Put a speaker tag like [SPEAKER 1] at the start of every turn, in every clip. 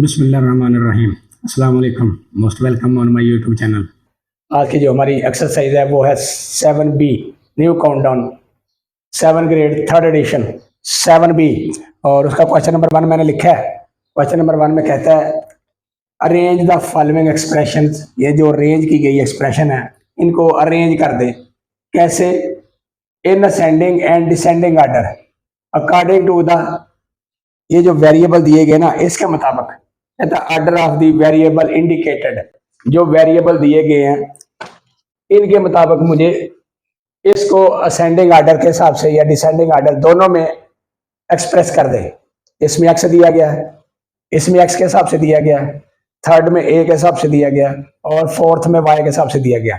[SPEAKER 1] बिस्मिल्लाहिर्रहमानिर्रहीम। अस्सलाम वालेकुम। Most welcome on my YouTube channel.
[SPEAKER 2] आज की जो हमारी एक्सरसाइज है वो है 7B new countdown 7 grade 3rd addition 7B। और उसका क्वेश्चन नंबर 1 मैंने लिखा है। क्वेश्चन नंबर 1 में कहता है अरेंज द फॉलोइंग एक्सप्रेशंस। ये जो अरेंज की गई एक्सप्रेशन है इनको अरेंज कर दे। कैसे? In ascending and descending order according to the, ये जो वेरिएबल दिए गए ना इसके मुताबिक कहता order of the variable indicated. जो वेरिएबल दिए गए हैं इनके मुताबिक मुझे इसको असेंडिंग आर्डर के हिसाब से या डिसेंडिंग आर्डर दोनों में एक्सप्रेस कर दे। इसमें एक्स दिया गया है, इसमें एक्स के हिसाब से दिया गया है, थर्ड में ए के हिसाब से दिया गया और फोर्थ में वाई के हिसाब से दिया गया।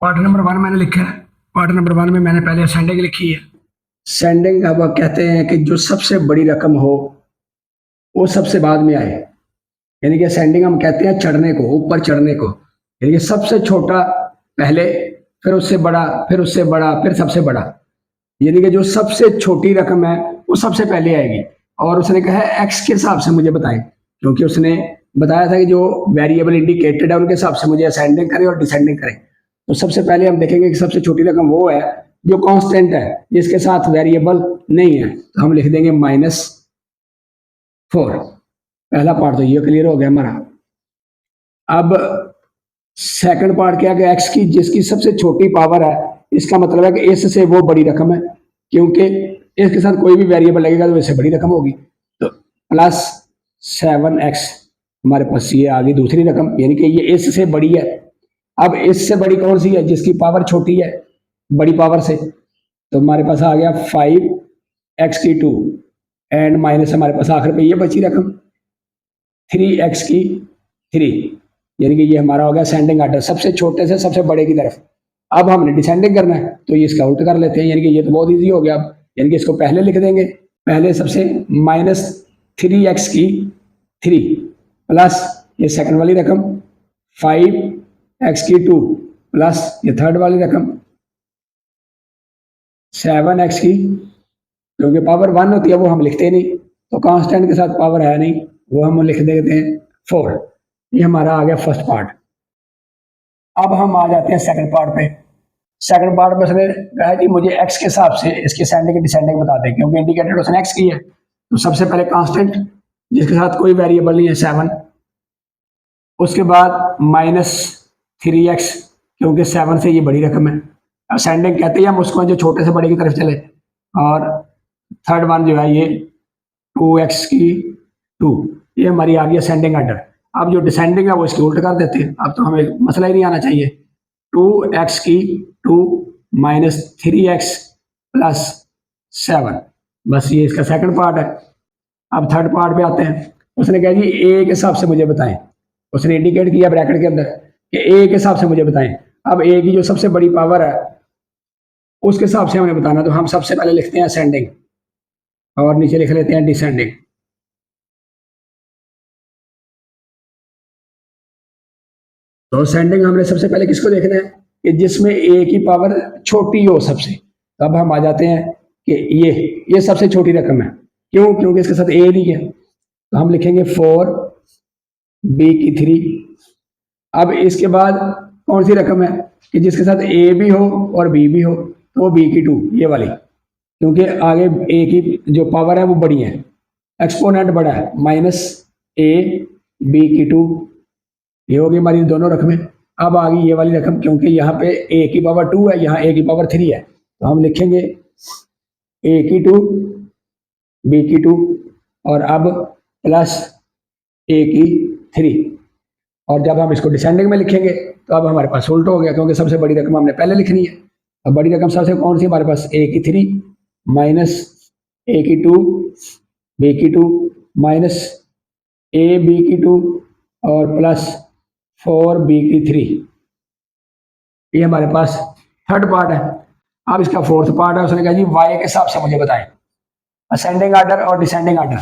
[SPEAKER 2] पार्ट नंबर 1 मैंने लिखा है। पार्ट नंबर 1 में मैंने पहले असेंडिंग लिखी है। असेंडिंग अब कहते हैं कि जो सबसे बड़ी रकम हो वो सबसे बाद में आए, यानी कि असेंडिंग हम कहते हैं चढ़ने को, ऊपर चढ़ने को। यानी कि सबसे छोटा पहले, फिर उससे बड़ा, फिर उससे बड़ा, फिर सबसे बड़ा। यानी कि जो सबसे छोटी रकम है वो सबसे पहले आएगी। और उसने कहा है एक्स के हिसाब से मुझे बताएं, क्योंकि उसने बताया था कि जो वेरिएबल इंडिकेटेड है उनके हिसाब से मुझे असेंडिंग करें और डिसेंडिंग करें। तो सबसे पहले हम देखेंगे कि सबसे छोटी रकम वो है जो कांस्टेंट है, जिसके साथ वेरिएबल नहीं है। तो हम लिख देंगे -4। पहला पार्ट तो ये क्लियर हो गया हमारा। अब सेकंड पार्ट क्या है? एक्स की जिसकी सबसे छोटी पावर है, इसका मतलब है कि इस से वो बड़ी रकम है, क्योंकि इसके साथ कोई भी वेरिएबल लगेगा तो इससे बड़ी रकम होगी। तो +7x हमारे पास ये आ गई दूसरी रकम, यानी कि ये इससे बड़ी है। अब इससे बड़ी कौन सी है? जिसकी पावर छोटी है बड़ी पावर से। तो हमारे पास आ गया 5x2 एंड माइनस हमारे पास आखिर पे ये बची रकम 3x3, यानी कि ये हमारा हो गया असेंडिंग आर्डर, सबसे छोटे से सबसे बड़े की तरफ। अब हमने डिसेंडिंग करना है तो ये इसका उल्ट कर लेते हैं, यानी कि ये तो बहुत इजी हो गया। अब यानी कि इसको पहले लिख देंगे, पहले सबसे -3x3 प्लस ये सेकंड वाली रकम 5x2 प्लस ये थर्ड वाली रकम 7x, क्योंकि पावर 1 होती है वो हम लिखते नहीं, तो कांस्टेंट के साथ पावर है नहीं, वो हम लिख देते हैं 4। ये हमारा आ गया फर्स्ट पार्ट। अब हम आ जाते हैं सेकंड पार्ट पे। सेकंड पार्ट में उसने कहा कि मुझे एक्स के हिसाब से इसकी असेंडिंग डिसेंडिंग बता दें, क्योंकि इंडिकेटेड उसने एक्स की है। तो सबसे पहले कांस्टेंट जिसके साथ कोई वेरिएबल नहीं है 7, उसके बाद -3x, क्योंकि 7 से ये बड़ी रकम है। असेंडिंग कहते हैं हम उसको जो छोटे से बड़े की तरफ चले। और थर्ड वन जो है ये 2x2, ये हमारी आ गई असेंडिंग आर्डर। अब जो डिसेंडिंग है वो इसकी उल्ट कर देते हैं। अब तो हमें मसला ही नहीं आना चाहिए। 2x2 -3x प्लस 7, बस ये इसका सेकंड पार्ट है। अब थर्ड पार्ट पे आते हैं। उसने कहा जी ए के हिसाब से मुझे बताएं। उसने इंडिकेट किया ब्रैकेट के अंदर कि ए के हिसाब से मुझे बताएं। अब ए की जो सबसे बड़ी पावर है उसके हिसाब से हमें बताना, तो हम सबसे पहले लिखते हैं असेंडिंग और नीचे लिख लेते हैं डिसेंडिंग। तो असेंडिंग हमने सबसे पहले किसको देखना है कि जिसमें ए की पावर छोटी हो सबसे। तब हम आ जाते हैं कि ये सबसे छोटी रकम है। क्यों? क्योंकि इसके साथ ए नहीं है, तो हम लिखेंगे 4b3। अब इसके बाद कौन सी रकम है कि जिसके साथ ए भी हो और बी भी हो, तो वो b2 ये वाली, क्योंकि आगे ए की जो पावर है वो बड़ी है, एक्सपोनेंट बड़ा है, -ab2, ये होगी हमारी दोनों रकमें। अब आ गई ये वाली रकम, क्योंकि यहाँ पे ए की पावर 2 है, यहाँ ए की पावर 3 है, तो हम लिखेंगे a2 b2 और अब प्लस a3। और जब हम इसको डिसेंडिंग में लिखेंगे तो अब हमारे पास उल्ट हो गया, क्योंकि सबसे बड़ी रकम हमने पहले लिखनी है। अब बड़ी रकम सबसे कौन सी हमारे पास? a3 minus a2 b2 minus ab2 और प्लस 4b3। ये हमारे पास थर्ड पार्ट है। अब इसका फोर्थ पार्ट है। उसने कहा जी वाई के हिसाब से मुझे बताएं असेंडिंग आर्डर और डिसेंडिंग आर्डर।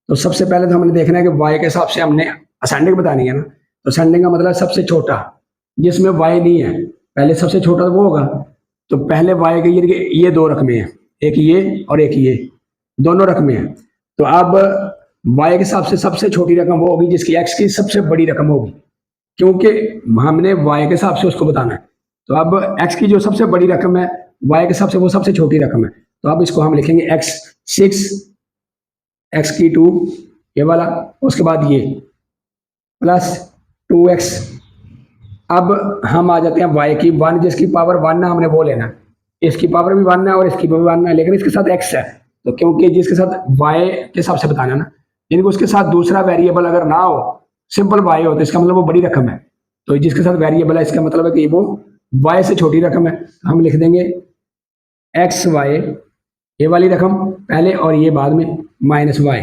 [SPEAKER 2] तो सबसे पहले तो हमने देखना है कि वाई के हिसाब से हमने असेंडिंग बतानी है ना। तो असेंडिंग का मतलब सबसे छोटा, जिसमें वाई नहीं है। पहले सबसे छोटा वो होगा, तो पहले वाई के ये दो रकमें हैं, एक ये और एक ये। दोनों रकमें हैं। तो अब y के हिसाब से सबसे छोटी रकम वो होगी जिसकी x की सबसे बड़ी रकम होगी, क्योंकि हमने y के हिसाब से उसको बताना है। तो अब x की जो सबसे बड़ी रकम है y के हिसाब से वो सबसे छोटी रकम है। तो अब इसको हम लिखेंगे x6, x की 2 ये वाला, उसके बाद ये प्लस 2x। अब हम आ जाते हैं y की 1, जिसकी पावर 1 है हमने वो लेना है। इसकी पावर भी 1 है और इसकी भी 1 है, लेकिन इसके साथ x है। तो क्योंकि जिसके साथ y के हिसाब से बताना ना, यानी कि उसके साथ दूसरा वेरिएबल अगर ना हो, सिंपल y हो, तो इसका मतलब वो बड़ी रकम है। तो जिसके साथ वेरिएबल है इसका मतलब है कि वो y से छोटी रकम है। हम लिख देंगे एक्स वाई, ये वाली रकम पहले और ये बाद में, माइनस वाई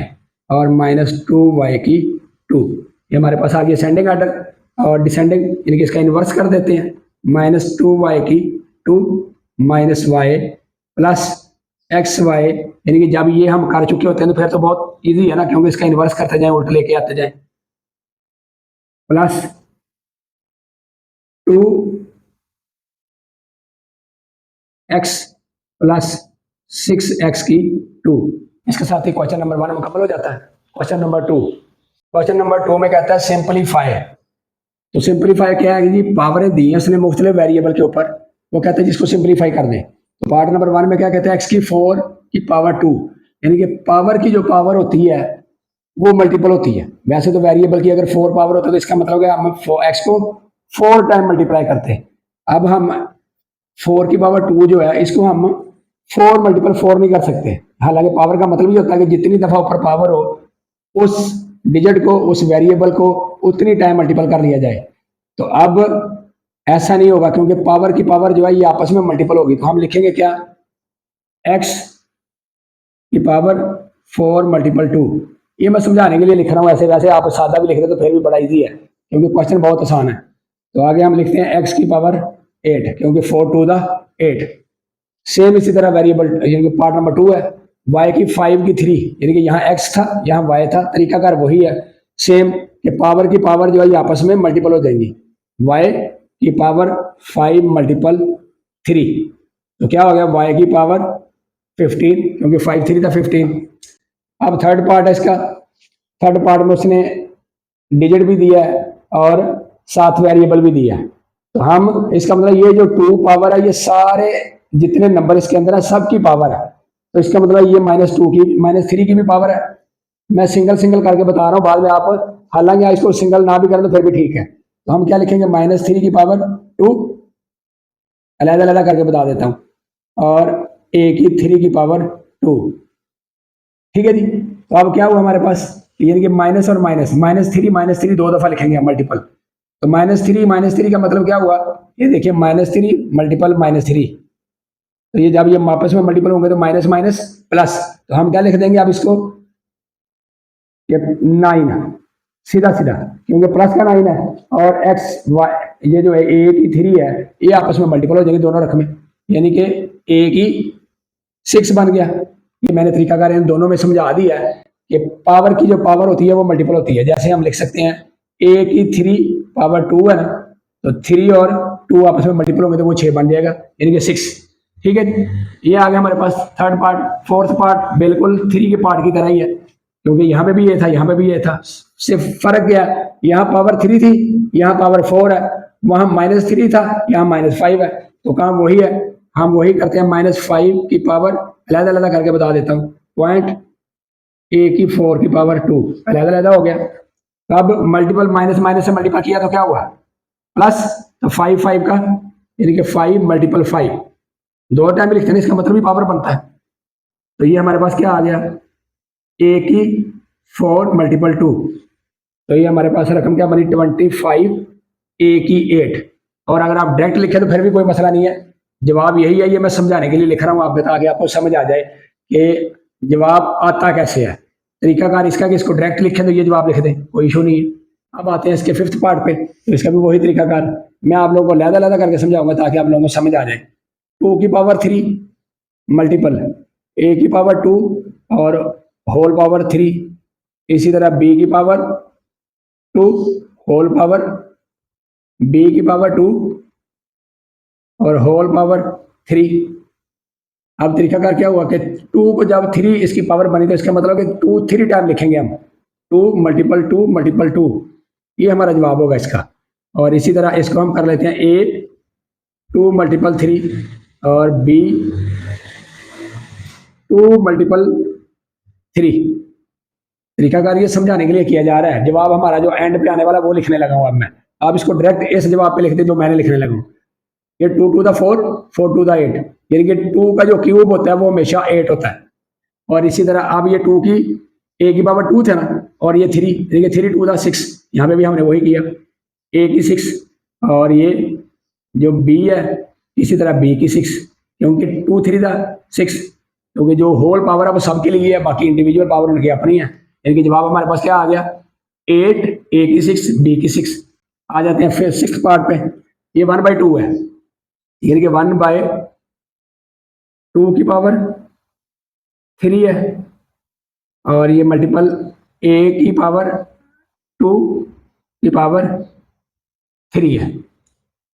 [SPEAKER 2] और -2y की 2। ये हमारे पास आ गया असेंडिंग आर्डर, और डिसेंडिंग यानी कि इसका इन्वर्स कर देते हैं। -2y की 2 minus y plus x y, यानी कि जब ये हम कर चुके होते हैं तो फिर तो बहुत इजी है ना, क्योंकि इसका इन्वर्स करते जाए, उल्टा लेके आते जाए, प्लस 2x प्लस 6x की 2। इसके साथ ही क्वेश्चन नंबर 1 मुकम्मल हो जाता है। क्वेश्चन नंबर 2, क्वेश्चन नंबर 2 में कहता है सिंपलीफाई। तो सिंपलीफाई क्या है जी, पावरें दी हैं उसने मुख्तलिफ वेरिएबल के ऊपर, वो कहते हैं जिसको सिंपलीफाई कर दें। तो पार्ट नंबर 1 में क्या कहते हैं, एक्स की 4 की पावर 2, यानी कि पावर की जो पावर होती है वो मल्टीपल होती है। वैसे तो वेरिएबल की अगर 4 पावर होता है तो इसका मतलब है हम एक्स को 4 टाइम मल्टीप्लाई करते हैं। अब हम 4 की पावर 2 जो है इसको हम 4 मल्टीपल 4 नहीं कर सकते। हालांकि पावर का मतलब ये होता है कि जितनी दफा ऊपर पावर हो उस डिजिट को, उस वेरिएबल को उतनी टाइम मल्टीपल कर लिया जाए। तो अब ऐसा नहीं होगा, क्योंकि पावर की पावर जो है ये आपस में मल्टीपल होगी। तो हम लिखेंगे क्या, x की पावर 4 मल्टीपल 2। ये मैं समझाने के लिए लिख रहा हूँ, ऐसे वैसे आप सादा भी लिख रहे तो फिर भी बड़ा इजी है, क्योंकि क्वेश्चन बहुत आसान है। तो आगे हम लिखते हैं x की पावर 8, क्योंकि 4 टू द 8। सेम इसी तरह वेरिएबल यानी कि पार्ट नंबर 2 है, y की 5 की 3, यानी कि यहाँ x था यहाँ y था, तरीकाकार वही है सेम, कि पावर की पावर जो है ये आपस में मल्टीपल हो जाएंगी। y की पावर 5 मल्टीपल 3, तो क्या हो गया, y की पावर 15, क्योंकि 5 3 था 15। अब थर्ड पार्ट है इसका, थर्ड पार्ट में उसने डिजिट भी दिया है और साथ वेरिएबल भी दिया है। तो हम इसका मतलब ये जो 2 पावर है ये सारे जितने नंबर इसके अंदर है सबकी पावर है। तो इसका मतलब ये -2 की -3 की भी पावर है। मैं सिंगल सिंगल करके बता रहा हूँ, बाद में आप हालांकि इसको सिंगल ना भी करें तो फिर भी ठीक है। तो हम क्या लिखेंगे, -3 की पावर 2, अलग अलग करके बता देता हूँ, और a की 3 की पावर 2। ठीक है जी। तो अब क्या हुआ हमारे पास, यानी कि माइनस और माइनस, -3 दो दफा लिखेंगे हम मल्टीपल। तो -3 का मतलब क्या हुआ, ये देखिए -3 मल्टीपल -3, तो ये जब ये आपस में मल्टीपल होंगे तो माइनस माइनस प्लस, तो हम क्या लिख देंगे अब इसको, ये 9 सीधा सीधा, क्योंकि प्लस का 9 है, और एक्स वाई ये जो है ए की 3 है ये आपस में मल्टीपल हो जाएंगे दोनों रकमें, यानी कि ए की 6 बन गया। ये मैंने तरीकाकार इन दोनों में समझा दिया है कि पावर की जो पावर होती है वो मल्टीपल होती है। जैसे हम लिख सकते हैं ए की 3 पावर 2 है ना, तो 3 और 2 आपस में मल्टीपल होंगे तो वो 6 बन जाएगा, यानी कि 6। ठीक है, ये आ गया हमारे पास थर्ड पार्ट। फोर्थ पार्ट बिल्कुल 3 के पार्ट की तरह ही है, क्योंकि यहाँ पे भी ये था यहाँ पे भी ये था, सिर्फ फर्क क्या, यहाँ पावर 3 थी यहाँ पावर 4 है, वहां -3 था यहाँ -5 है, तो काम वही है। हम वही करते हैं, -5 की पावर अलग अलग करके बता देता हूँ, पॉइंट ए की 4 की पावर 2 अलग अलग हो गया। अब मल्टीपल माइनस माइनस से मल्टीपल किया तो क्या हुआ, प्लस, तो 5 5 का यानी कि 5 मल्टीपल 5 दो टाइम लिखते हैं, इसका मतलब भी पावर बनता है। तो ये हमारे पास क्या आ गया, ए की 4 मल्टीपल 2, तो ये हमारे पास रकम क्या बनी 25, ए की 8। और अगर आप डायरेक्ट लिखे तो फिर भी कोई मसला नहीं है, जवाब यही है। ये मैं समझाने के लिए लिख रहा हूँ, आप बता के आपको समझ आ जाए कि जवाब आता कैसे है। तरीकाकार इसका कि इसको डायरेक्ट लिखें तो ये जवाब लिख दें, कोई इशू नहीं है। अब आते हैं इसके फिफ्थ पार्ट पे, तो इसका भी वही तरीकाकार मैं आप लोगों को लहदा लहदा करके समझाऊंगा ताकि आप लोगों को समझ आ जाए। 2 की पावर 3 मल्टीपल ए की पावर 2 और होल पावर 3, इसी तरह बी की पावर 2 होल पावर, बी की पावर 2 और होल पावर 3, अब तरीकाकार क्या हुआ कि 2 को जब 3 इसकी पावर बनी तो इसका मतलब कि 2 3 टाइम लिखेंगे हम, 2 मल्टीपल 2 मल्टीपल 2, ये हमारा जवाब होगा इसका। और इसी तरह इसको हम कर लेते हैं A 2 मल्टीपल 3 और B 2 मल्टीपल 3। तरीकाकार ये समझाने के लिए किया जा रहा है। जवाब हमारा जो एंड पे आने वाला वो लिखने लगा हूँ अब मैं। आप इसको डायरेक्ट इस जवाब पे लिख दे जो मैंने लिखने लगा हूँ। ये 2 टू द 4 4 टू द 8, यानी कि 2 का जो क्यूब होता है वो हमेशा 8 होता है। और इसी तरह अब ये 2 की a की पावर 2 थे ना, और ये 3, यानी कि 3 टू द 6, यहाँ पे भी हमने वही किया, a की 6 और ये जो b है इसी तरह b की 6, क्योंकि 2 3 द 6, क्योंकि जो होल पावर है वो सबके लिए है, बाकी इंडिविजुअल पावर उनकी अपनी है। यानी कि जवाब हमारे पास क्या आ गया 8 a की 6 b की 6। आ जाते हैं फिर 6th पार्ट पे। ये 1/2 है, यानी कि 1/2 की पावर 3 है और ये मल्टीपल a की पावर 2 की पावर 3 है।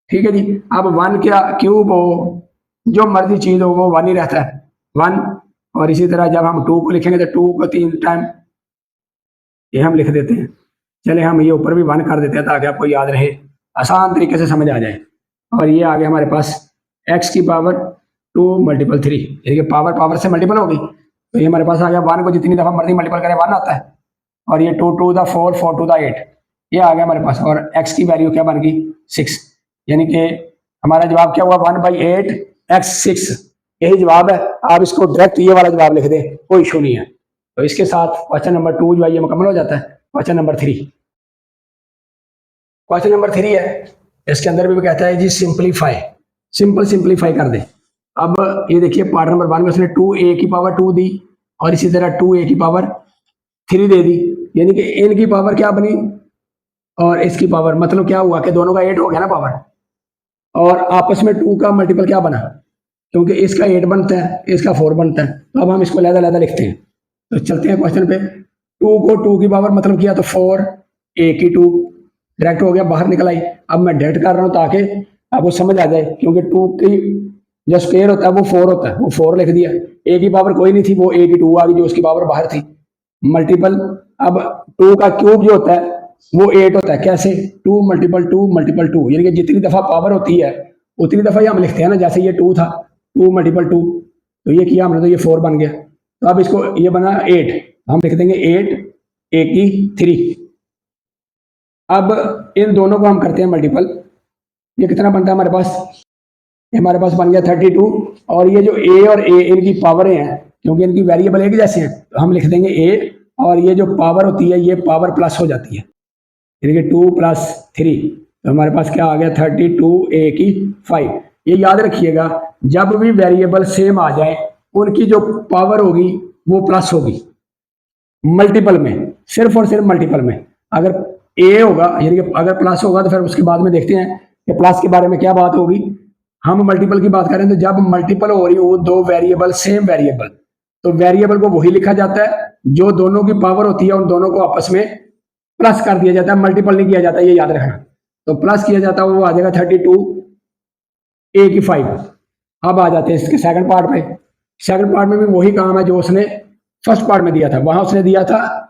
[SPEAKER 2] ठीक है जी। अब 1 क्या क्यूब हो, जो मर्जी चीज हो वो 1 ही रहता है, 1। और इसी तरह जब हम 2 को लिखेंगे तो 2 को 3 टाइम ये हम लिख देते हैं। चले हम ये ऊपर भी 1 कर देते हैं ताकि आपको याद रहे, आसान तरीके से समझ आ जाए। और ये आ गया हमारे पास x की पावर 2 मल्टीपल 3, यानी कि पावर पावर से मल्टीपल होगी, तो ये हमारे पास आ गया 1 को जितनी दफा मर्जी मल्टीपल करें 1 आता है। और ये 2 टू द 4 4 टू द 8, ये आ गया हमारे पास। और x की वैल्यू क्या बन गई 6, यानी कि हमारा जवाब क्या हुआ 1/8 x 6, यही जवाब है। आप इसको डायरेक्ट ये वाला जवाब लिख दे, कोई इशू नहीं है। तो इसके साथ क्वेश्चन नंबर 2 जो है ये मुकम्मल हो जाता है। क्वेश्चन नंबर 3, क्वेश्चन नंबर 3 है, इसके अंदर भी कहता है जी सिंपलीफाई, सिंपल सिंपलीफाई कर दे। अब ये देखिए पार्ट नंबर 1 में उसने 2a की पावर 2 दी और इसी तरह 2a की पावर 3 दे दी, यानी कि इनकी पावर क्या बनी और इसकी पावर, मतलब क्या हुआ कि दोनों का 8 हो गया ना पावर, और आपस में 2 का मल्टीपल क्या बना, क्योंकि इसका 8 बनता है इसका 4 बनता है। तो अब हम इसको लहदा लिखते हैं। तो चलते हैं क्वेश्चन पे। 2 को 2 की पावर मतलब किया तो 4, a की 2 डायरेक्ट हो गया, बाहर निकल आई। अब मैं डायरेक्ट कर रहा हूँ ताकि आपको समझ आ जाए, क्योंकि 2 की जो स्क्वायर होता है वो 4 होता है, वो 4 लिख दिया। a की पावर कोई नहीं थी, वो a की 2 आ गई जो उसकी पावर बाहर थी, मल्टीपल। अब 2 का क्यूब जो होता है वो 8 होता है, कैसे 2 मल्टीपल 2 मल्टीपल 2, यानी कि जितनी दफा पावर होती है उतनी दफा ही हम लिखते हैं ना। जैसे ये 2 था, 2 मल्टीपल 2, तो ये किया हमने तो ये 4 बन गया। तो अब इसको ये बना 8, हम लिख देंगे 8 a की 3। अब इन दोनों को हम करते हैं मल्टीपल, ये कितना बनता है हमारे पास, ये हमारे पास बन गया 32। और ये जो a और a इनकी पावरें हैं, क्योंकि इनकी वेरिएबल एक जैसे हैं, तो हम लिख देंगे a, और ये जो पावर होती है ये पावर प्लस हो जाती है, यानी कि 2 + 3, तो हमारे पास क्या आ गया 32a की 5। ये याद रखिएगा, जब भी वेरिएबल सेम आ जाए उनकी जो पावर होगी वो प्लस होगी मल्टीपल में, सिर्फ और सिर्फ मल्टीपल में। अगर a होगा यानी कि अगर प्लस होगा तो फिर उसके बाद में देखते हैं कि प्लस के बारे में क्या बात होगी। हम मल्टीपल की बात करें तो जब मल्टीपल हो रही हो दो वेरिएबल सेम वेरिएबल, तो वेरिएबल को वही लिखा जाता है जो दोनों की पावर होती है, उन दोनों को आपस में प्लस कर दिया जाता है, मल्टीपल नहीं किया जाता, ये याद रखना। तो प्लस किया जाता है वो आ जाएगा 32a की 5। अब आ जाते हैं इसके सेकंड पार्ट पे। सेकंड पार्ट में भी वही काम है जो उसने फर्स्ट पार्ट में दिया था। वहां उसने दिया था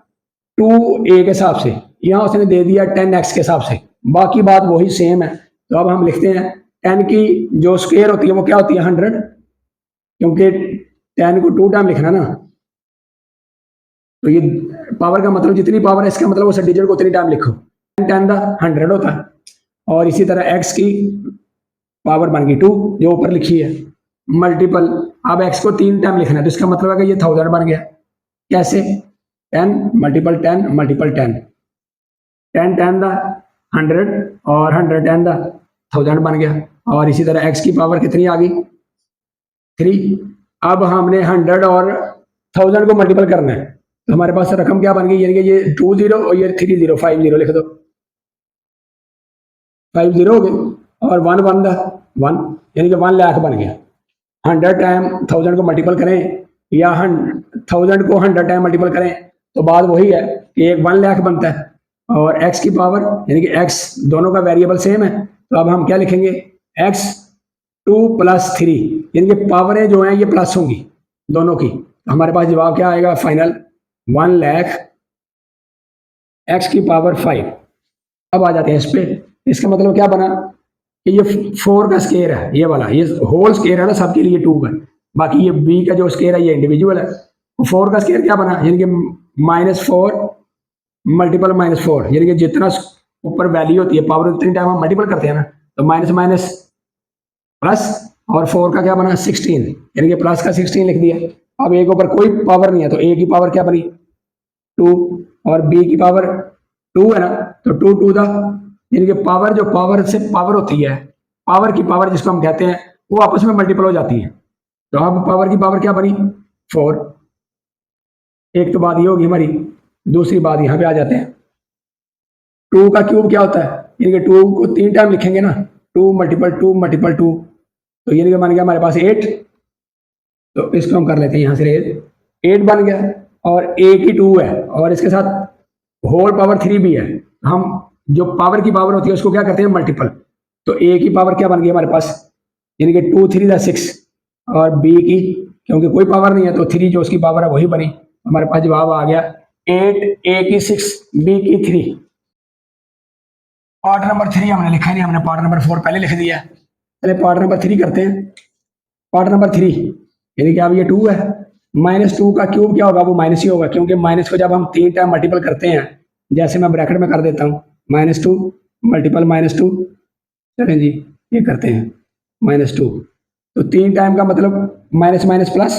[SPEAKER 2] 2a के हिसाब से, यहाँ उसने दे दिया 10x के हिसाब से, बाकी बात वही सेम है। तो अब हम लिखते हैं 10 की जो स्क्वायर होती है वो क्या होती है 100, क्योंकि 10 को 2 टाइम लिखना ना, तो ये पावर का मतलब जितनी पावर है इसका मतलब उस डिजिट को उतनी टाइम लिखो। 10 द 100 होता है। और इसी तरह x की पावर बन गई 2 जो ऊपर लिखी है, मल्टीपल। अब x को 3 टाइम लिखना है, तो इसका मतलब है कि ये 1000 बन गया। कैसे 10 मल्टीपल 10 मल्टीपल 10, 10 10 द 100 और 100 10 द 1000 बन गया। और इसी तरह x की पावर कितनी आ गई 3। अब हमने 100 और 1000 को मल्टीपल करना है, तो हमारे पास रकम क्या बन गई, यानी कि ये 20 और ये 30 50 लिख दो, 50 हो गए। और 1 1 द 1, यानी कि 1 लाख बन गया। 100 टाइम 1000 को मल्टीपल करें या 1000 को 100 टाइम मल्टीपल करें तो बात वही है कि एक 1 लाख बनता है। और x की पावर यानी कि x दोनों का वेरिएबल सेम है, तो अब हम क्या लिखेंगे x 2 + 3, यानी कि पावरें जो हैं ये प्लस होंगी दोनों की। तो हमारे पास जवाब क्या आएगा फाइनल, 1 लाख x की पावर 5। अब आ जाते हैं इस पे, इसका मतलब क्या बना कि ये 4 का स्केयर है, ये वाला, ये होल स्केयर है ना सबके लिए 2 का, बाकी ये b का जो स्केयर है ये इंडिविजुअल है। 4 का स्केयर क्या बना, यानी कि -4 मल्टीपल -4, यानी कि जितना ऊपर वैल्यू होती है पावर उतनी टाइम हम मल्टीपल करते हैं ना, तो माइनस माइनस प्लस, और 4 का क्या बना 16, यानी कि प्लस का 16 लिख दिया। अब a के ऊपर कोई पावर नहीं है तो a की पावर क्या बनी 2, और b की पावर 2 है ना, तो 2 टू द, यानी कि पावर जो पावर से पावर होती है, पावर की पावर जिसको हम कहते हैं, वो आपस में मल्टीपल हो जाती है। तो अब पावर की पावर क्या बनी 4। एक तो बात ये होगी हमारी, दूसरी बात यहाँ पे आ जाते हैं, 2 का क्यूब क्या होता है, यानी कि 2 को 3 टाइम लिखेंगे ना, 2 × 2 × 2, तो यानी कि बन गया हमारे पास 8। तो इसको हम कर लेते हैं यहाँ से, 8 बन गया, और a की 2 है और इसके साथ होल पावर 3 भी है। हम जो पावर की पावर होती है उसको क्या करते हैं मल्टीपल, तो a की पावर क्या बन गई हमारे पास, यानी कि 2 3 = 6, और b की क्योंकि कोई पावर नहीं है तो 3 जो उसकी पावर है वही बनी। हमारे पास जवाब आ गया 8, a की 6, b की 3। पार्ट नंबर 3 हमने लिखा ही नहीं, हमने पार्ट नंबर 4 पहले लिख दिया। पहले पार्ट नंबर 3 करते हैं। पार्ट नंबर 3 यानी कि अब ये 2 है, -2 का क्यूब क्या होगा, वो माइनस ही होगा, क्योंकि माइनस को जब हम 3 टाइम मल्टीपल करते हैं, जैसे मैं ब्रैकेट में कर देता हूँ -2 मल्टीपल -2, चलें जी ये करते हैं -2, तो 3 टाइम का मतलब minus minus plus,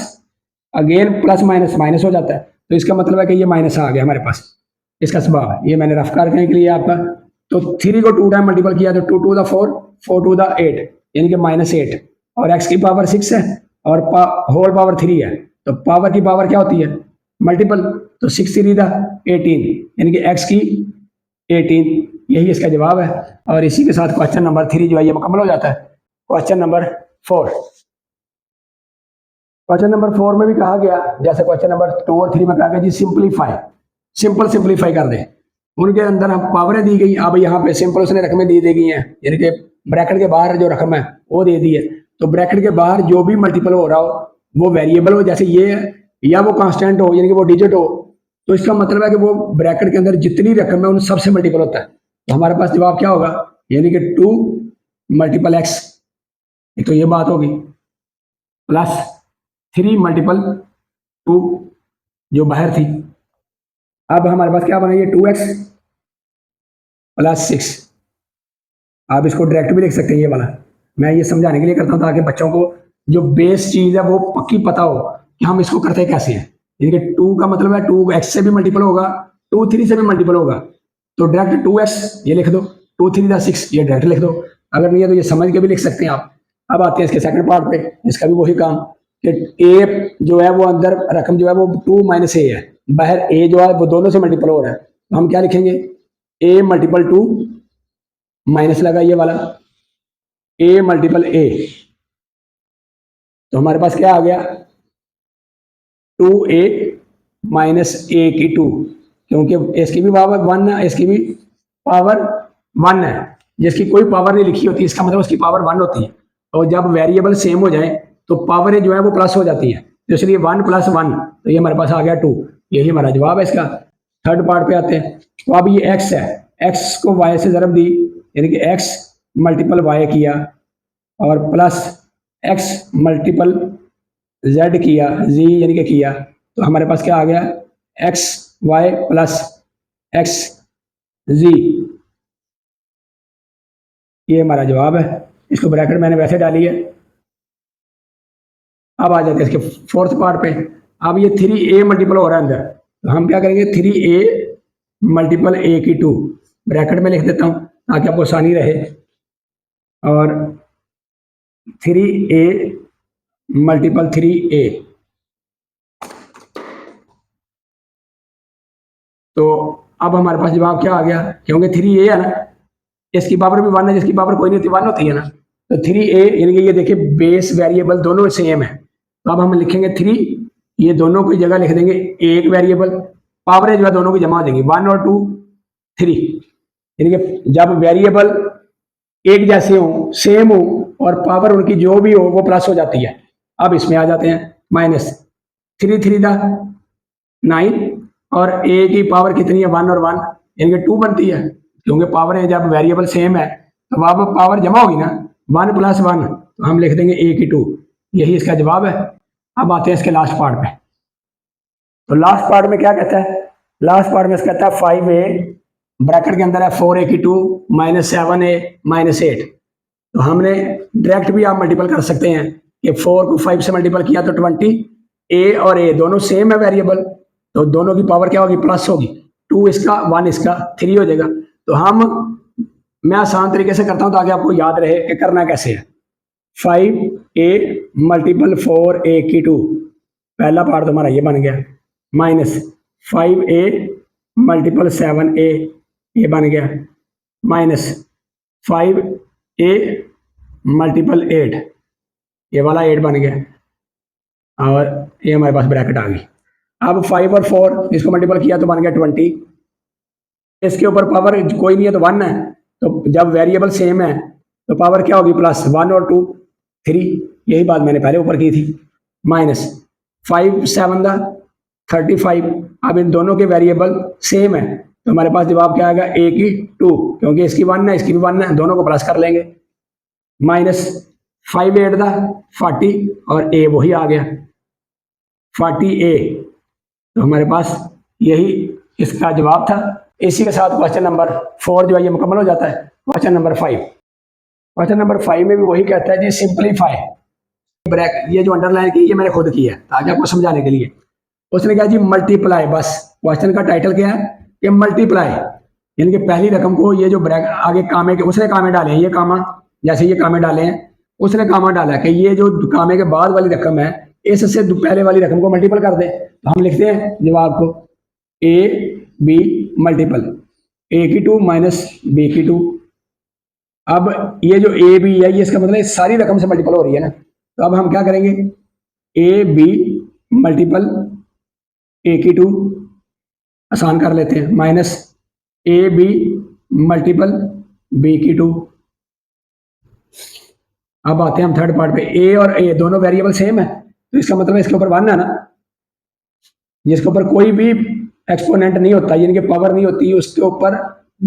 [SPEAKER 2] again plus minus minus हो जाता है, तो इसका मतलब है कि ये माइनस आ गया हमारे पास, इसका स्वभाव है। ये मैंने रफ करने के लिए आपका, तो 3 को 2 टाइम मल्टीपल किया तो 2 टू द 4, 4 टू द 8, यानी कि -8, और x की पावर 6 है और होल पावर 3 है, तो पावर की पावर क्या होती है मल्टीपल, तो 6 3 द 18, यानी कि x की 18, यही इसका जवाब है। और इसी के साथ क्वेश्चन नंबर 3 जो है ये मुकम्मल हो जाता है। क्वेश्चन नंबर 4, क्वेश्चन नंबर 4 में भी कहा गया, जैसे क्वेश्चन नंबर 2 और 3 में कहा गया जी सिंपलीफाई, सिंपलीफाई कर दें। उनके अंदर हम पावरें दी गई, अब यहाँ पे सिंपल उसने रकमें दी गई हैं, यानी कि ब्रैकेट के बाहर जो रकम है वो दे दी है, तो ब्रैकेट के बाहर जो भी मल्टीपल हो रहा हो वो वेरिएबल हो, जैसे ये है, या वो कांस्टेंट हो यानी कि वो डिजिट हो, तो इसका मतलब है कि वो ब्रैकेट के अंदर जितनी रकम है उन सबसे मल्टीपल होता है। तो हमारे पास जवाब क्या होगा, यानी कि 2 × x, तो ये बात होगी, प्लस 3 × 2 जो बाहर थी। अब हमारे पास क्या बना, ये 2x + 6। आप इसको डायरेक्ट भी लिख सकते हैं, ये वाला मैं ये समझाने के लिए करता हूँ ताकि बच्चों को जो बेस चीज है वो पक्की पता हो कि हम इसको करते कैसे हैं। यानी कि 2 का मतलब है 2x से भी मल्टीपल होगा, 2 3 से भी मल्टीपल होगा, तो डायरेक्ट 2x ये लिख दो, 2 3 द 6 ये डायरेक्ट लिख दो, अगर नहीं है तो ये समझ के भी लिख सकते हैं आप। अब आते हैं इसके सेकंड पार्ट पे, इसका भी वही काम कि a जो है वो अंदर रकम जो है वो 2 - a है, बाहर a जो है वो दोनों से मल्टीपल हो रहा है, तो हम क्या लिखेंगे a × 2 माइनस लगा ये वाला a × a, तो हमारे पास क्या आ गया 2a - a की 2, क्योंकि इसकी भी पावर 1 है, इसकी भी पावर 1 है, जिसकी कोई पावर नहीं लिखी होती इसका मतलब उसकी पावर 1 होती है, और जब वेरिएबल सेम हो जाए तो पावरें जो है वो प्लस हो जाती है, तो इसलिए 1 + 1, तो ये हमारे पास आ गया 2, यही हमारा जवाब है इसका। थर्ड पार्ट पे आते हैं, तो अब ये x है, x को y से ज़रब दी, यानी कि x × y किया, और प्लस x × z किया, z यानी कि किया, तो हमारे पास क्या आ गया x y + x z, ये हमारा जवाब है। इसको ब्रैकेट मैंने वैसे डाली है। अब आ जाते हैं इसके फोर्थ पार्ट पे। अब ये 3a मल्टीपल हो रहा है अंदर, तो हम क्या करेंगे 3a × a की 2 ब्रैकेट में लिख देता हूँ ताकि आपको आसानी रहे, और 3a × 3a, तो अब हमारे पास जवाब क्या आ गया, क्योंकि 3a है ना, इसकी पावर भी 1 है, जिसकी पावर कोई नहीं होती 1 होती है ना, तो 3a यानी कि ये देखिए बेस वेरिएबल दोनों सेम है, तो अब हम लिखेंगे 3, ये दोनों की जगह लिख देंगे एक वेरिएबल, पावरें जो है दोनों की जमा हो देंगी 1 और 2 3, यानी कि जब वेरिएबल एक जैसे हो सेम हो और पावर उनकी जो भी हो वो प्लस हो जाती है। अब इसमें आ जाते हैं, माइनस 3 3 दा 9, और ए की पावर कितनी है 1 और 1 यानी कि 2 बनती है, क्योंकि पावर है जब वेरिएबल सेम है तो वहां पर पावर जमा होगी ना, 1 + 1, तो हम लिख देंगे ए की 2। यही इसका जवाब है। अब आते हैं इसके लास्ट पार्ट पे। तो लास्ट पार्ट में क्या कहता है, लास्ट पार्ट में कहता है 5a ब्रैकेट के अंदर है 4a की 2 -7a -8। तो हमने डायरेक्ट भी आप मल्टीपल कर सकते हैं कि 4 को 5 से मल्टीपल किया तो 20, a और a दोनों सेम है वेरिएबल, तो दोनों की पावर क्या होगी प्लस होगी, 2 इसका 1 इसका 3 हो जाएगा। तो मैं आसान तरीके से करता हूं ताकि आपको याद रहे कि करना कैसे है। 5a × 4a की 2, पहला पार्ट तुम्हारा ये बन गया, माइनस 5a × 7a ये बन गया, माइनस 5a × 8 ये वाला 8 बन गया, और ये हमारे पास ब्रैकेट आ गई। अब 5 और 4 इसको मल्टीपल किया तो बन गया 20, इसके ऊपर पावर कोई नहीं है तो 1 है, तो जब वेरिएबल सेम है तो पावर क्या होगी प्लस 1 और 2 3, यही बात मैंने पहले ऊपर की थी, माइनस 5 7 दा 35। अब इन दोनों के वेरिएबल सेम है तो हमारे पास जवाब क्या आएगा a की 2, क्योंकि इसकी 1 है इसकी भी 1 है, दोनों को प्लस कर लेंगे, माइनस 5 8 दा 40 और a वही आ गया 40a। तो हमारे पास यही इसका जवाब था। इसी के साथ क्वेश्चन नंबर 4 जो है ये मुकम्मल हो जाता है। क्वेश्चन नंबर 5, क्वेश्चन नंबर 5 में भी वही कहता है जी सिंपलीफाई, ये जो अंडरलाइन की ये मैंने खुद की है ताकि आपको समझाने के लिए। उसने कहा जी मल्टीप्लाई, बस क्वेश्चन का टाइटल क्या है कि मल्टीप्लाई, यानी कि पहली रकम को ये जो ब्रैकेट आगे कामे के उसने कामे डाले हैं, ये कामा जैसे ये कामे डाले हैं उसने कामा डाला कि ये जो कामे के बाद वाली रकम है इससे पहले वाली रकम को मल्टीपल कर दे। तो हम लिखते हैं जवाब को a b मल्टीपल a की 2 b की 2। अब ये जो a b है ये इसका मतलब इस सारी रकम से मल्टीपल हो रही है ना, तो अब हम क्या करेंगे a b मल्टीपल a की 2 आसान कर लेते हैं, minus a b multiple b की 2। अब आते हैं हम थर्ड पार्ट पे, a और a दोनों वेरिएबल सेम है तो इसका मतलब इसके ऊपर 1 है ना, जिसके ऊपर कोई भी एक्सपोनेंट नहीं होता यानी कि पावर नहीं होती उसके ऊपर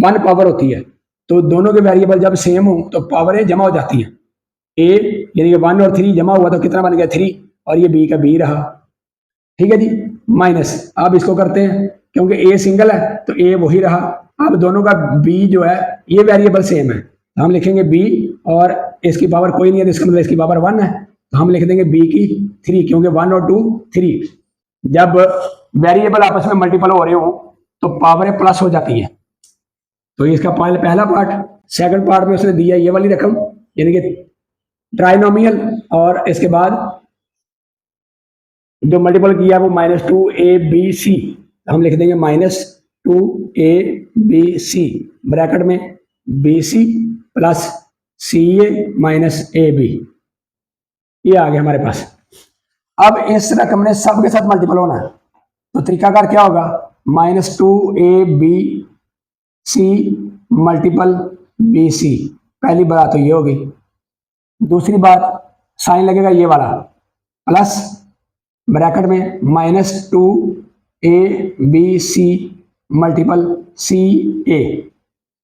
[SPEAKER 2] 1 पावर होती है, तो दोनों के वेरिएबल जब सेम हो तो पावरें जमा हो जाती हैं। a यानी कि 1 और 3 जमा हुआ तो कितना बन गया 3, और ये b का b रहा, ठीक है जी, माइनस अब इसको करते हैं क्योंकि a सिंगल है तो a वही रहा। अब दोनों का b जो है ये वेरिएबल सेम है तो हम लिखेंगे b, और इसकी पावर कोई नहीं है तो इसका मतलब इसकी पावर 1 है तो हम लिख देंगे b की 3, क्योंकि 1 और 2 3। जब वेरिएबल आपस में मल्टीपल हो रहे हो तो पावरें प्लस हो जाती है। तो इसका पहला पार्ट। सेकंड पार्ट में उसने दिया ये वाली रकम यानी कि ट्राइनोमियल, और इसके बाद जो मल्टीपल किया वो -2abc, हम लिख देंगे -2abc ब्रैकेट में bc plus ca minus ab, ये आ गया हमारे पास। अब इस रकम ने सबके साथ मल्टीपल होना है तो तरीकाकार क्या होगा, -2abc मल्टीपल bc, पहली बात तो ये होगी। दूसरी बात साइन लगेगा ये वाला प्लस ब्रैकेट में -2abc मल्टीपल ca,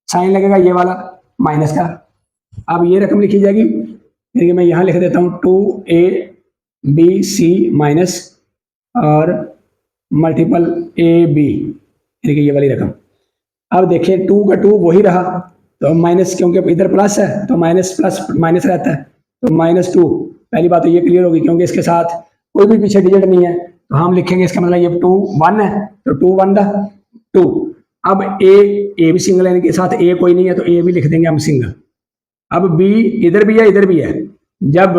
[SPEAKER 2] साइन लगेगा ये वाला माइनस का। अब ये रकम लिखी जाएगी यानी कि मैं यहां लिख देता हूं 2abc माइनस और मल्टीपल ab यानी कि ये वाली रकम। अब देखिए 2 का 2 वही रहा तो माइनस, क्योंकि इधर प्लस है तो माइनस प्लस माइनस रहता है तो -2, पहली बात तो ये क्लियर होगी क्योंकि इसके साथ कोई भी पीछे डिजिट नहीं है तो हम लिखेंगे इसका मतलब ये 2 1 है तो 2 1 दा 2। अब ए भी सिंगल है, इनके साथ ए कोई नहीं है तो ए भी लिख देंगे हम सिंगल। अब बी इधर भी है इधर भी है, जब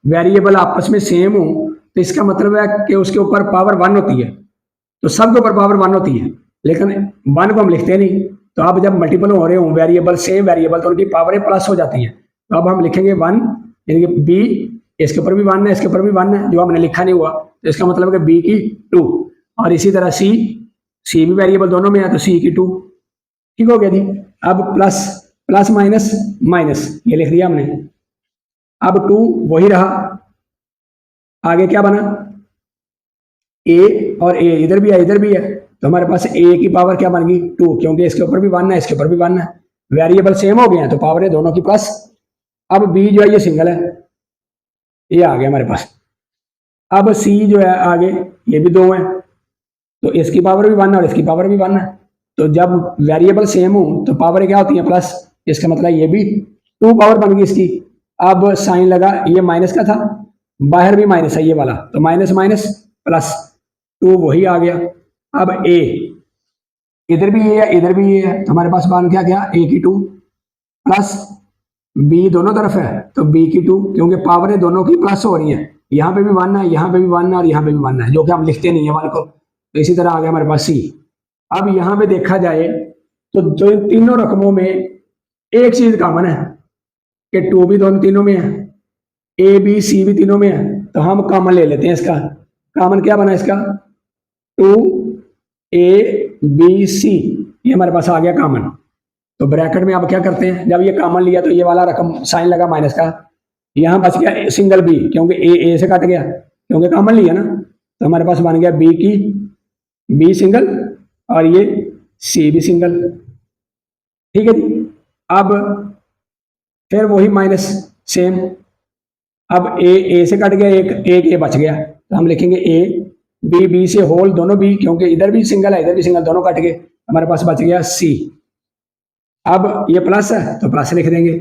[SPEAKER 2] वेरिएबल आपस में सेम हो तो इसका मतलब है कि उसके ऊपर पावर 1 होती है, तो सबके ऊपर पावर 1 होती है, लेकिन 1 को हम लिखते नहीं। तो अब जब मल्टीपल हो रहे हो वेरिएबल सेम वेरिएबल तो उनकी पावरें प्लस हो जाती हैं। तो अब हम लिखेंगे 1 यानी कि बी, इसके ऊपर भी 1 है इसके ऊपर भी 1 है, जो हमने लिखा नहीं हुआ तो इसका मतलब है कि बी की 2, और इसी तरह सी भी वेरिएबल दोनों में है तो सी की 2, ठीक हो गया जी। अब प्लस प्लस माइनस माइनस ये लिख दिया हमने। अब 2 वही रहा, आगे क्या बना, ए और ए इधर भी है इधर भी है, तो हमारे पास ए की पावर क्या बन गई 2, क्योंकि इसके ऊपर भी 1 है इसके ऊपर भी 1 है, वेरिएबल सेम हो गए हैं तो पावर है दोनों की प्लस। अब बी जो है ये सिंगल है, ये आ गया हमारे पास। अब सी जो है आगे ये भी 2 है, तो इसकी पावर भी 1 है और इसकी पावर भी 1 है, तो जब वेरिएबल सेम हो तो पावर क्या होती है प्लस, इसका मतलब ये भी 2 पावर बन गई इसकी। अब साइन लगा, ये माइनस का था, बाहर भी माइनस है ये वाला, तो माइनस माइनस प्लस 2 वही आ गया। अब ए इधर भी ये है इधर भी ये है, तो हमारे पास बन क्या गया ए की 2 प्लस बी दोनों तरफ है तो बी की 2, क्योंकि पावर दोनों की प्लस हो रही है, यहाँ पे भी 1 है यहाँ पे भी 1 है और यहाँ पे भी 1 है, जो कि हम लिखते नहीं है 1 को, तो इसी तरह आ गया हमारे पास सी। अब यहाँ पे देखा जाए तो जो तीनों रकमों में एक चीज कॉमन है कि 2 भी दोनों तीनों में है, ए बी सी भी तीनों में है, तो हम कॉमन ले लेते हैं इसका। कॉमन क्या बना इसका 2 ए बी सी, ये हमारे पास आ गया कॉमन। तो ब्रैकेट में अब क्या करते हैं, जब ये कॉमन लिया तो ये वाला रकम साइन लगा माइनस का, यहाँ बच गया सिंगल बी, क्योंकि ए से कट गया क्योंकि कॉमन लिया ना, तो हमारे पास बन गया बी की बी सिंगल और ये सी भी सिंगल। ठीक है जी। अब फिर वही माइनस सेम, अब ए से कट गया एक ए बच गया, तो हम लिखेंगे ए बी से होल दोनों बी, क्योंकि इधर भी सिंगल है इधर भी सिंगल, दोनों कट गए, हमारे पास बच गया सी। अब ये प्लस है तो प्लस लिख देंगे।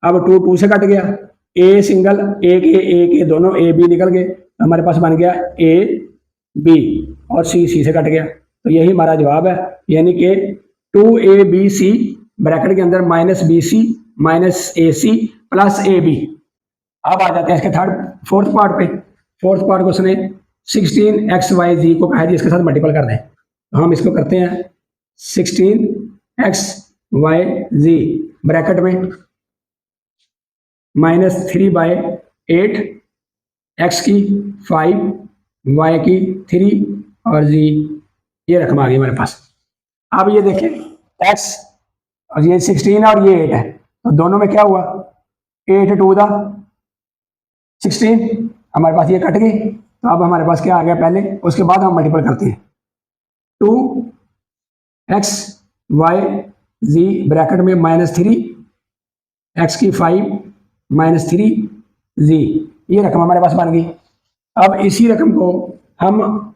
[SPEAKER 2] अब 2 से कट गया, ए सिंगल एक ए दोनों ए बी निकल गए, हमारे पास बन गया ए बी और सी से कट गया, तो यही हमारा जवाब है, यानी कि 2ABC ब्रैकेट के अंदर minus b c minus a c plus a b. अब आ जाते हैं इसके फोर्थ पार्ट पे। फोर्थ पार्ट को उसने 16XYZ को कहा है जी इसके साथ मल्टीपल कर दें, तो हम इसको करते हैं 16XYZ ब्रैकेट में -3/8, x की 5, y की 3 और z, ये रकम आ गई हमारे पास। अब ये देखें x और ये 16 और ये 8 है, तो दोनों में क्या हुआ 8 टू द 16, हमारे पास ये कट गई, तो अब हमारे पास क्या आ गया पहले, उसके बाद हम मल्टीपल करते हैं 2XYZ ब्रैकेट में -3, x की 5 -3z, ये रकम हमारे पास बन गई। अब इसी रकम को हम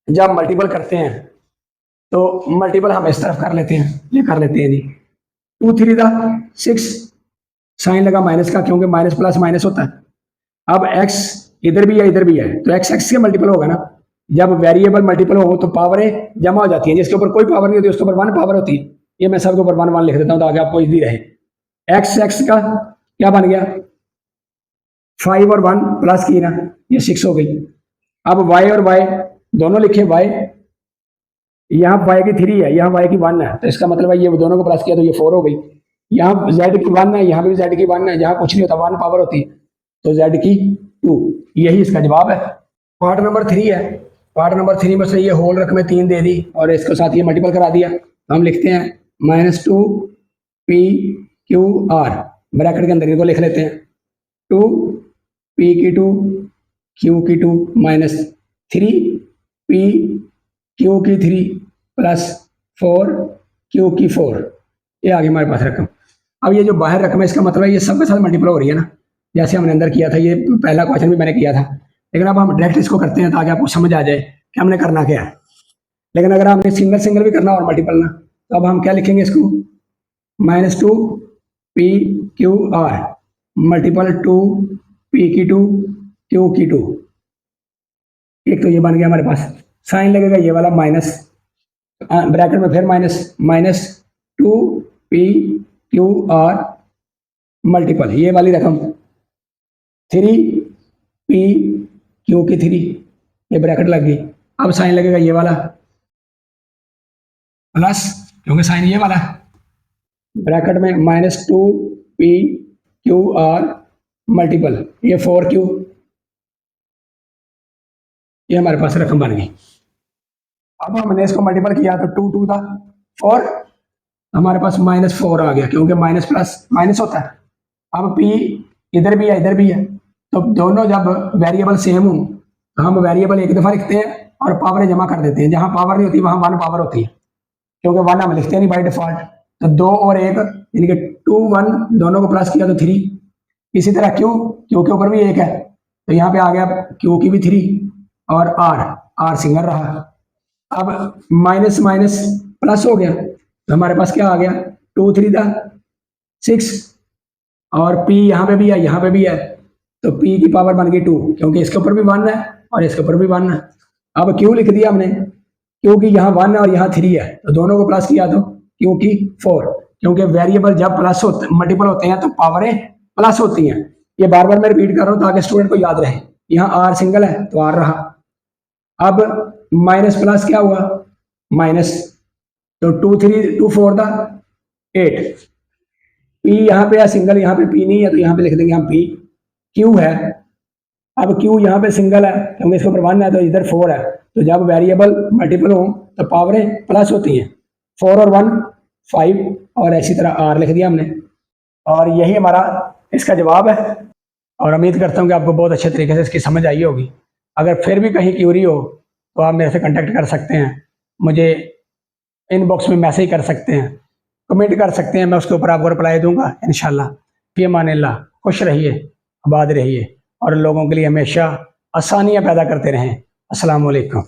[SPEAKER 2] जब मल्टीपल करते हैं तो मल्टीपल हम इस तरफ कर लेते हैं, ये कर लेते हैं जी 2 3 6, साइन लगा माइनस का क्योंकि माइनस प्लस माइनस होता है। अब x इधर भी है इधर भी है, तो x से मल्टीपल होगा ना, जब वेरिएबल मल्टीपल हो तो पावरें जमा हो जाती हैं, जिसके ऊपर कोई पावर नहीं होती उसके ऊपर 1 पावर होती है, ये मैं सबके ऊपर 1 1 लिख देता हूँ ताकि आपको इजी रहे। x का क्या बन गया 5 और 1 प्लस की ना, ये 6 हो गई। अब y और y दोनों लिखे, y यहाँ y की 3 है यहाँ y की 1 है, तो इसका मतलब है ये दोनों को प्लस किया तो ये 4 हो गई। यहाँ z की 1 है यहाँ भी z की 1 है, जहाँ कुछ नहीं होता 1 पावर होती है, तो z की 2, यही इसका जवाब है। पार्ट नंबर 3 है, पार्ट नंबर 3 में से ये होल रकमें 3 दे दी और इसके साथ ये मल्टीपल करा दिया, तो हम लिखते हैं -2PQR ब्रैकेट के अंदर इनको लिख लेते हैं 2P की 2 Q की 2 -3P Q की 3 प्लस 4Q की 4, ये आ गई हमारे पास रकम। अब ये जो बाहर रकम है इसका मतलब है ये सबके साथ मल्टीपल हो रही है ना, जैसे हमने अंदर किया था, ये पहला क्वेश्चन भी मैंने किया था, लेकिन अब हम डायरेक्ट इसको करते हैं ताकि आपको समझ आ जाए कि हमने करना क्या है। लेकिन अगर हमने सिंगल सिंगल भी करना और मल्टीपल ना, तो अब हम क्या लिखेंगे इसको -2PQR मल्टीपल 2P की 2 Q की 2, एक तो ये बन गया हमारे पास, साइन लगेगा ये वाला माइनस, ब्रैकेट में फिर -2PQR मल्टीपल ये वाली रकम 3PQ की 3, ये ब्रैकेट लग गई। अब साइन लगेगा ये वाला प्लस, क्योंकि साइन ये वाला ब्रैकेट में -2PQR मल्टीपल ये 4Q, ये हमारे पास रकम बन गई। अब हमने इसको मल्टीपल किया तो 2 2 था 4, हमारे पास -4 आ गया क्योंकि माइनस प्लस माइनस होता है। अब P इधर भी है इधर भी है, तो दोनों जब वेरिएबल सेम हो तो हम वेरिएबल एक दफ़ा लिखते हैं और पावर जमा कर देते हैं। जहाँ पावर नहीं होती वहाँ 1 पावर होती है, क्योंकि 1 हम लिखते नहीं बाई डिफॉल्ट। तो 2 और 1 यानी कि 2 1 दोनों को प्लस किया तो 3। इसी तरह क्यू के ऊपर भी 1 है, तो यहाँ पे आ गया क्यू की भी 3 और आर सिंगल रहा। अब माइनस माइनस प्लस हो गया, तो हमारे पास क्या आ गया 2 3 6 और P यहाँ पे भी है यहाँ पे भी है, तो P की पावर बन गई 2, क्योंकि इसके ऊपर भी 1 है और इसके ऊपर भी 1 है। अब Q लिख दिया हमने, क्योंकि यहाँ 1 है और यहाँ 3 है, तो दोनों को प्लस किया तो Q की 4, क्योंकि वेरिएबल जब प्लस होते मल्टीपल होते हैं तो पावरें प्लस होती हैं। ये बार बार मैं रिपीट कर रहा हूँ ताकि स्टूडेंट को याद रहे। यहाँ R सिंगल है तो R रहा। अब माइनस प्लस क्या हुआ माइनस, तो 2 3 2 4 8। P यहाँ पे है सिंगल, यहाँ पे P नहीं है तो यहाँ पे लिख देंगे हम P। Q है, अब Q यहाँ पे सिंगल है क्योंकि इसके ऊपर 1 है तो इधर 4 है, तो जब वेरिएबल मल्टीपल हो तो पावरें प्लस होती हैं। 4 और 1 5 और इसी तरह R लिख दिया हमने, और यही हमारा इसका जवाब है। और उम्मीद करता हूँ कि आपको बहुत अच्छे तरीके से इसकी समझ आई होगी। अगर फिर भी कहीं क्यूरी हो तो आप मेरे से कांटेक्ट कर सकते हैं, मुझे इनबॉक्स में मैसेज कर सकते हैं, कमेंट कर सकते हैं, मैं उसके ऊपर आपको रिप्लाई दूंगा इंशाल्लाह। फी अमानिल्लाह, खुश रहिए, आबाद रहिए और लोगों के लिए हमेशा आसानियाँ पैदा करते रहें। अस्सलाम वालेकुम।